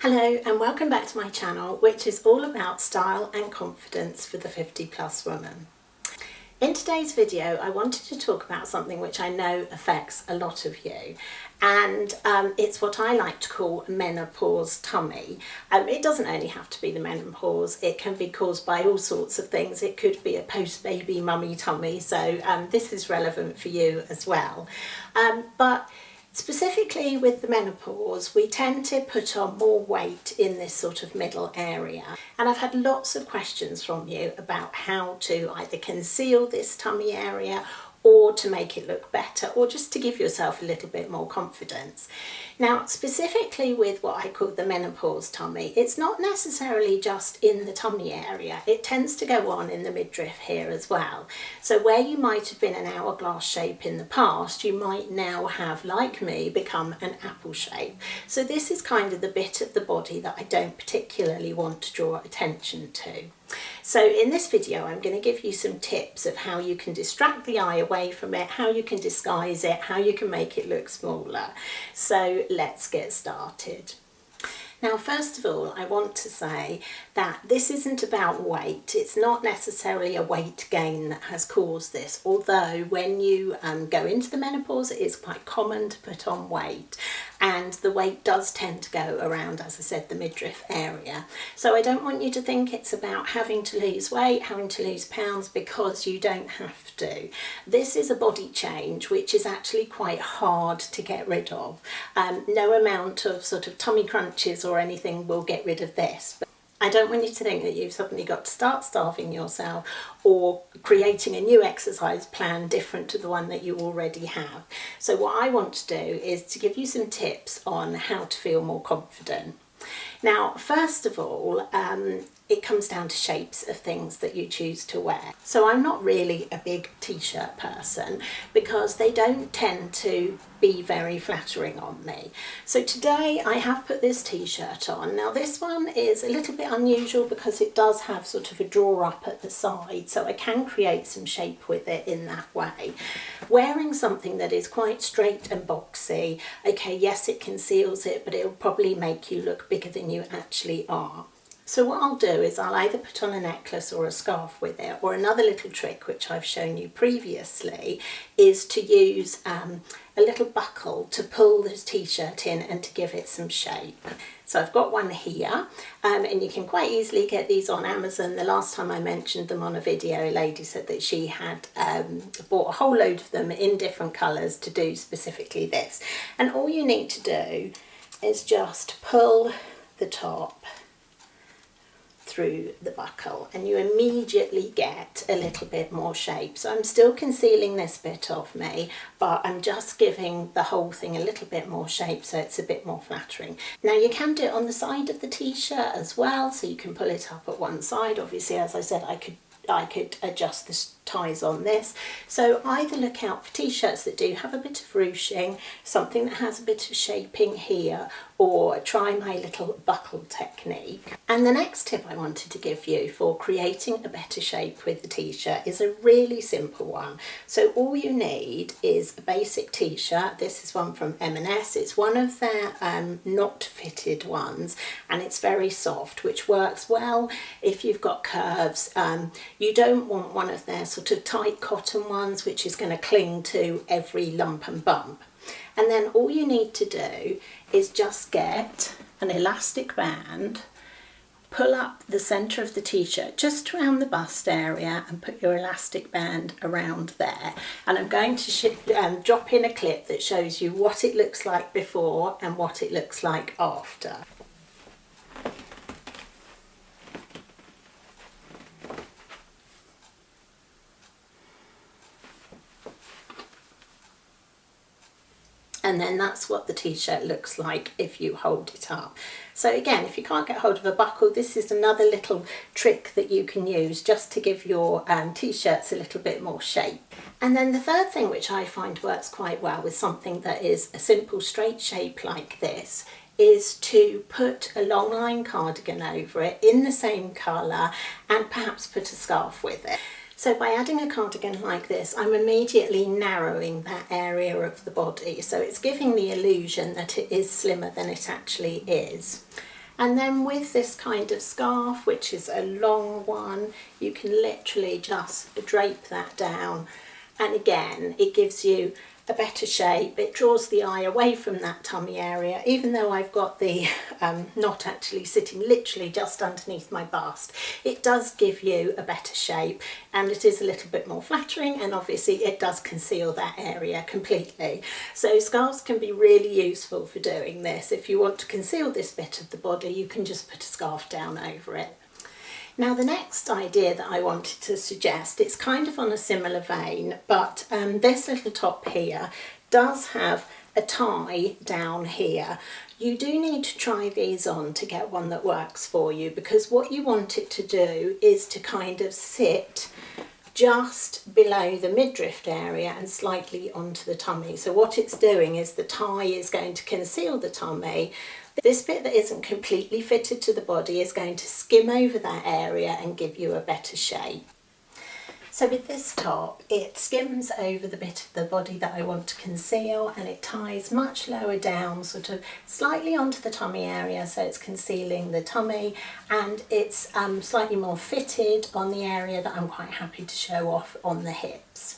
Hello and welcome back to my channel, which is all about style and confidence for the 50+ woman. In today's video I wanted to talk about something which I know affects a lot of you, and it's what I like to call menopause tummy. It doesn't only have to be the menopause, it can be caused by all sorts of things. It could be a post-baby mummy tummy, so this is relevant for you as well. But specifically with the menopause, we tend to put on more weight in this sort of middle area, and I've had lots of questions from you about how to either conceal this tummy area or to make it look better, or just to give yourself a little bit more confidence. Now, specifically with what I call the menopause tummy, it's not necessarily just in the tummy area. It tends to go on in the midriff here as well. So where you might have been an hourglass shape in the past, you might now have, like me, become an apple shape. So this is kind of the bit of the body that I don't particularly want to draw attention to. So in this video I'm going to give you some tips of how you can distract the eye away from it, how you can disguise it, how you can make it look smaller. So let's get started. Now, first of all, I want to say that this isn't about weight. It's not necessarily a weight gain that has caused this, although when you go into the menopause, it is quite common to put on weight, and the weight does tend to go around, as I said, the midriff area. So I don't want you to think it's about having to lose weight, having to lose pounds, because you don't have to. This is a body change which is actually quite hard to get rid of. No amount of sort of tummy crunches or anything will get rid of this. But I don't want you to think that you've suddenly got to start starving yourself or creating a new exercise plan different to the one that you already have. So what I want to do is to give you some tips on how to feel more confident. Now, first of all, it comes down to shapes of things that you choose to wear. So I'm not really a big t-shirt person because they don't tend to be very flattering on me. So today I have put this t-shirt on. Now this one is a little bit unusual because it does have sort of a draw up at the side, so I can create some shape with it in that way. Wearing something that is quite straight and boxy, okay, yes, it conceals it, but it'll probably make you look bigger than you actually are. So what I'll do is I'll either put on a necklace or a scarf with it, or another little trick which I've shown you previously is to use a little buckle to pull this t-shirt in and to give it some shape. So I've got one here, and you can quite easily get these on Amazon. The last time I mentioned them on a video, a lady said that she had bought a whole load of them in different colours to do specifically this. And all you need to do is just pull the top through the buckle and you immediately get a little bit more shape. So I'm still concealing this bit of me, but I'm just giving the whole thing a little bit more shape so it's a bit more flattering. Now you can do it on the side of the t-shirt as well, so you can pull it up at one side. Obviously, as I said, I could adjust the ties on this. So either look out for t-shirts that do have a bit of ruching, something that has a bit of shaping here, or try my little buckle technique. And the next tip I wanted to give you for creating a better shape with the t-shirt is a really simple one. So all you need is a basic t-shirt. This is one from M&S. It's one of their not fitted ones, and it's very soft, which works well if you've got curves. You don't want one of their sort of tight cotton ones which is going to cling to every lump and bump. And then all you need to do is just get an elastic band, pull up the centre of the t-shirt just around the bust area and put your elastic band around there. And I'm going to drop in a clip that shows you what it looks like before and what it looks like after. And then that's what the t-shirt looks like if you hold it up. So again, if you can't get hold of a buckle, this is another little trick that you can use just to give your t-shirts a little bit more shape. And then the third thing which I find works quite well with something that is a simple straight shape like this is to put a long line cardigan over it in the same colour and perhaps put a scarf with it. So by adding a cardigan like this, I'm immediately narrowing that area of the body. So it's giving the illusion that it is slimmer than it actually is. And then with this kind of scarf, which is a long one, you can literally just drape that down, and again it gives you a better shape. It draws the eye away from that tummy area, even though I've got the knot actually sitting literally just underneath my bust. It does give you a better shape, and it is a little bit more flattering, and obviously it does conceal that area completely. So scarves can be really useful for doing this. If you want to conceal this bit of the body, you can just put a scarf down over it. Now the next idea that I wanted to suggest, it's kind of on a similar vein, but this little top here does have a tie down here. You do need to try these on to get one that works for you, because what you want it to do is to kind of sit just below the midriff area and slightly onto the tummy. So what it's doing is the tie is going to conceal the tummy. This bit that isn't completely fitted to the body is going to skim over that area and give you a better shape. So with this top, it skims over the bit of the body that I want to conceal, and it ties much lower down, sort of slightly onto the tummy area, so it's concealing the tummy, and it's slightly more fitted on the area that I'm quite happy to show off on the hips.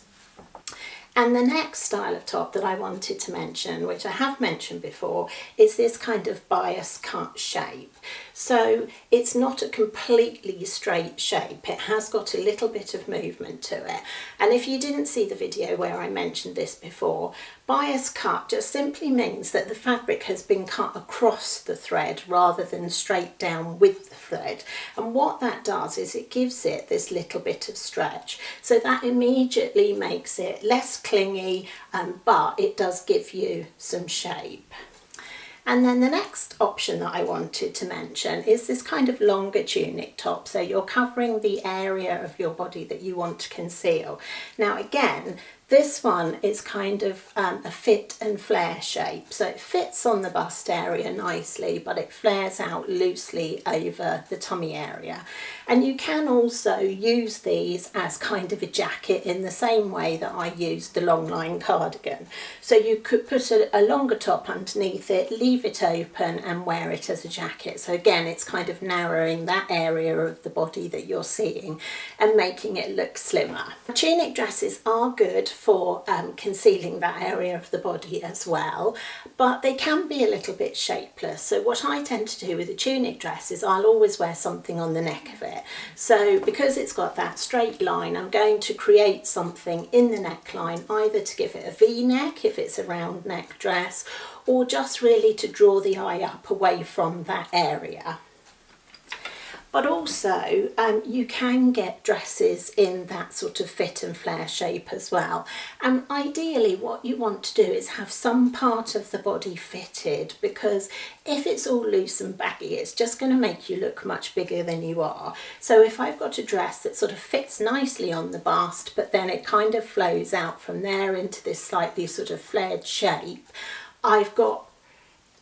And the next style of top that I wanted to mention, which I have mentioned before, is this kind of bias cut shape. So it's not a completely straight shape, it has got a little bit of movement to it. And if you didn't see the video where I mentioned this before, bias cut just simply means that the fabric has been cut across the thread rather than straight down with the thread. And what that does is it gives it this little bit of stretch. So that immediately makes it less clingy, but it does give you some shape. And then the next option that I wanted to mention is this kind of longer tunic top. So you're covering the area of your body that you want to conceal. Now again, this one is kind of a fit and flare shape. So it fits on the bust area nicely, but it flares out loosely over the tummy area. And you can also use these as kind of a jacket in the same way that I used the long line cardigan. So you could put a longer top underneath it, leave it open and wear it as a jacket. So again, it's kind of narrowing that area of the body that you're seeing and making it look slimmer. Tunic dresses are good for concealing that area of the body as well, but they can be a little bit shapeless. So what I tend to do with a tunic dress is I'll always wear something on the neck of it. So because it's got that straight line, I'm going to create something in the neckline, either to give it a V-neck if it's a round neck dress, or just really to draw the eye up away from that area. But also you can get dresses in that sort of fit and flare shape as well. And ideally what you want to do is have some part of the body fitted, because if it's all loose and baggy, it's just going to make you look much bigger than you are. So if I've got a dress that sort of fits nicely on the bust, but then it kind of flows out from there into this slightly sort of flared shape, I've got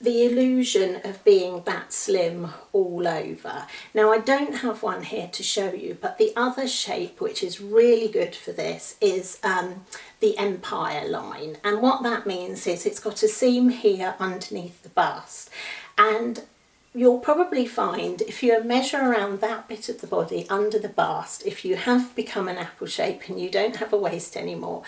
the illusion of being that slim all over. Now I don't have one here to show you, but the other shape which is really good for this is the empire line. And what that means is it's got a seam here underneath the bust, and you'll probably find if you measure around that bit of the body under the bust, if you have become an apple shape and you don't have a waist anymore,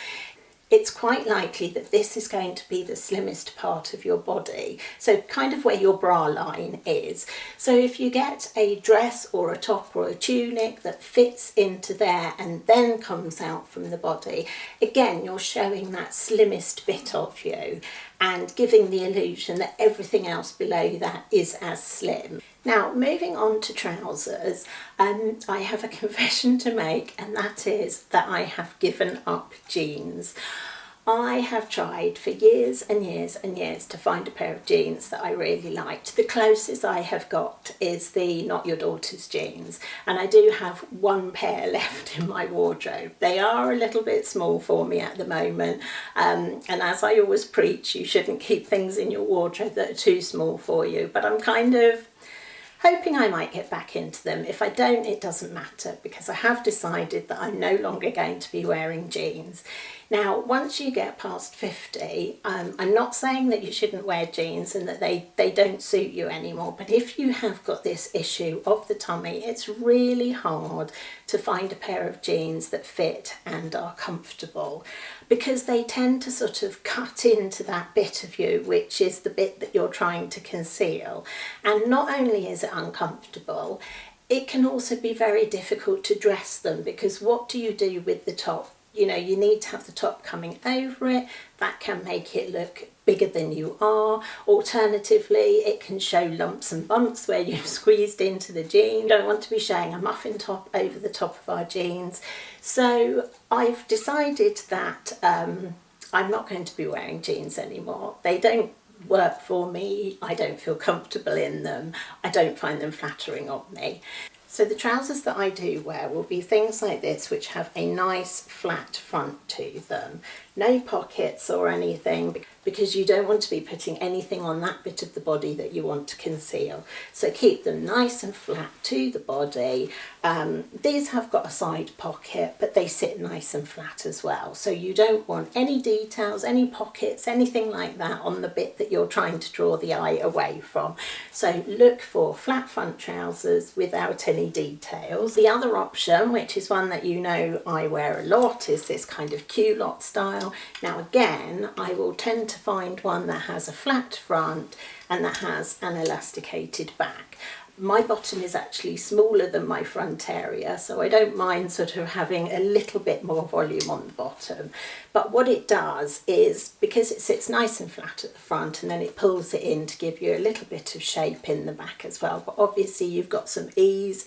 it's quite likely that this is going to be the slimmest part of your body, so kind of where your bra line is. So if you get a dress or a top or a tunic that fits into there and then comes out from the body, again you're showing that slimmest bit of you and giving the illusion that everything else below that is as slim. Now, moving on to trousers, I have a confession to make, and that is that I have given up jeans. I have tried for years and years and years to find a pair of jeans that I really liked. The closest I have got is the Not Your Daughter's jeans, and I do have one pair left in my wardrobe. They are a little bit small for me at the moment, and as I always preach, you shouldn't keep things in your wardrobe that are too small for you, but I'm kind of hoping I might get back into them. If I don't, it doesn't matter, because I have decided that I'm no longer going to be wearing jeans. Now, once you get past 50, I'm not saying that you shouldn't wear jeans and that they don't suit you anymore, but if you have got this issue of the tummy, it's really hard to find a pair of jeans that fit and are comfortable, because they tend to sort of cut into that bit of you, which is the bit that you're trying to conceal. And not only is it uncomfortable, it can also be very difficult to dress them, because what do you do with the top? You know, you need to have the top coming over it. That can make it look bigger than you are. Alternatively, it can show lumps and bumps where you've squeezed into the jean. You don't want to be showing a muffin top over the top of our jeans. So I've decided that I'm not going to be wearing jeans anymore. They don't work for me. I don't feel comfortable in them. I don't find them flattering on me. So the trousers that I do wear will be things like this, which have a nice flat front to them. No pockets or anything, because you don't want to be putting anything on that bit of the body that you want to conceal. So keep them nice and flat to the body. These have got a side pocket, but they sit nice and flat as well. So you don't want any details, any pockets, anything like that on the bit that you're trying to draw the eye away from. So look for flat front trousers without any details. The other option, which is one that you know I wear a lot, is this kind of culotte style. Now again, I will tend to find one that has a flat front and that has an elasticated back. My bottom is actually smaller than my front area, so I don't mind sort of having a little bit more volume on the bottom. But what it does is, because it sits nice and flat at the front, and then it pulls it in to give you a little bit of shape in the back as well. But obviously you've got some ease,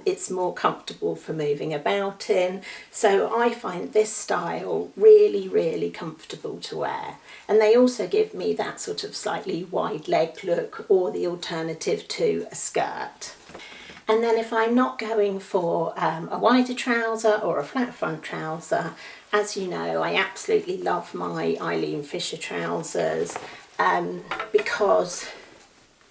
it's more comfortable for moving about in. So I find this style really, really comfortable to wear. And they also give me that sort of slightly wide leg look, or the alternative to a skirt. And then if I'm not going for a wider trouser or a flat front trouser, as you know, I absolutely love my Eileen Fisher trousers because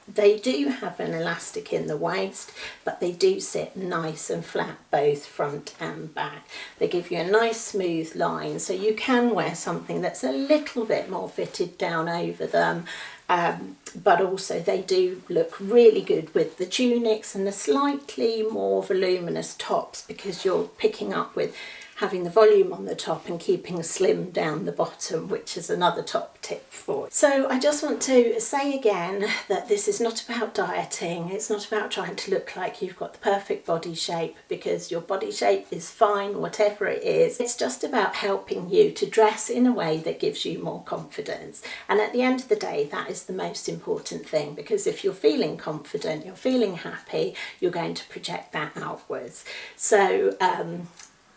they do have an elastic in the waist, but they do sit nice and flat both front and back. They give you a nice smooth line, so you can wear something that's a little bit more fitted down over them, but also they do look really good with the tunics and the slightly more voluminous tops, because you're picking up with having the volume on the top and keeping slim down the bottom, which is another top tip for it. So I just want to say again that this is not about dieting. It's not about trying to look like you've got the perfect body shape, because your body shape is fine, whatever it is. It's just about helping you to dress in a way that gives you more confidence. And at the end of the day, that is the most important thing, because if you're feeling confident, you're feeling happy, you're going to project that outwards. So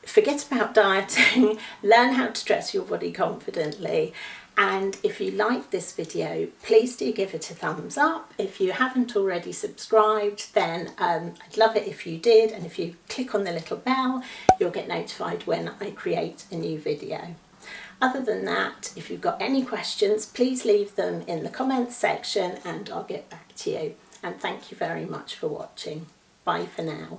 forget about dieting, learn how to dress your body confidently. And if you like this video, please do give it a thumbs up. If you haven't already subscribed, then I'd love it if you did. And if you click on the little bell, you'll get notified when I create a new video. Other than that, if you've got any questions, please leave them in the comments section and I'll get back to you. And thank you very much for watching. Bye for now.